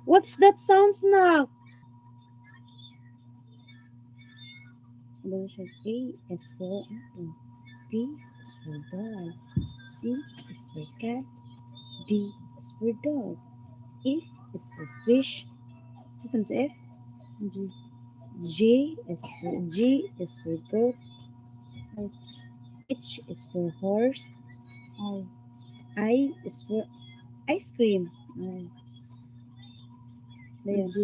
What's that sounds now? A is for apple. B is for ball. C is for cat. D is for dog. F is for fish. Susunod sa F. G. G is for goat. H. H is for horse. I. I is for ice cream. I. Ayan. J.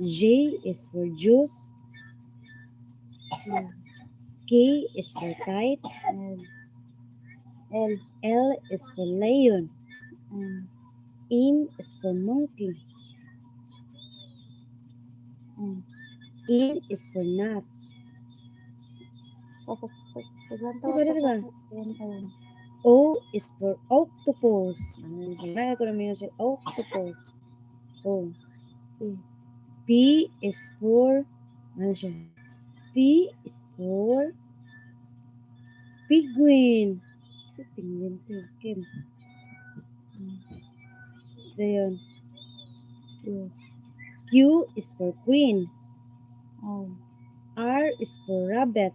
J is for juice. K. K is for kite. L. L. L is for lion. M. M is for monkey. N. N is for nuts. Diba? O is for octopus. Nagaya ko naman yung octopus. O. P is for, ano siya? P is for penguin. Kasi penguin to. Kim. Dayon. Q is for queen. R is for rabbit.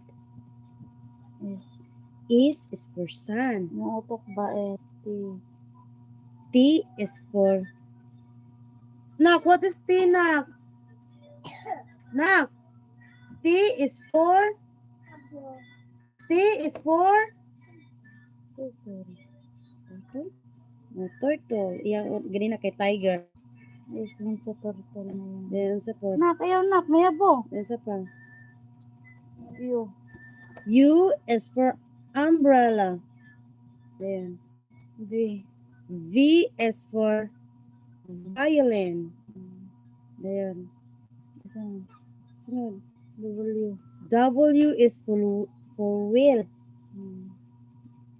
S is for sun. Yung utok ba is T. T is for... Nak, what is T, Nak? Nak, T is for... T is for... Turtle. Iyang ganina kay tiger. Yung sa turtle na yun. Dayon sa po. Nak, ayaw nak, may abo. Dayon sa pa. U. U is for umbrella. Dayon. V. V is for violin. Dayon. Sunod. W. W is for wheel.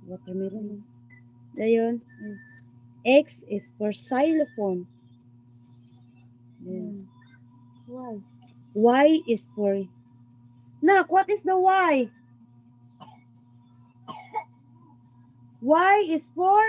Watermelon. Dayon. X is for xylophone. Dayon. Y. Y is for... Nak, what is the Y? Y is for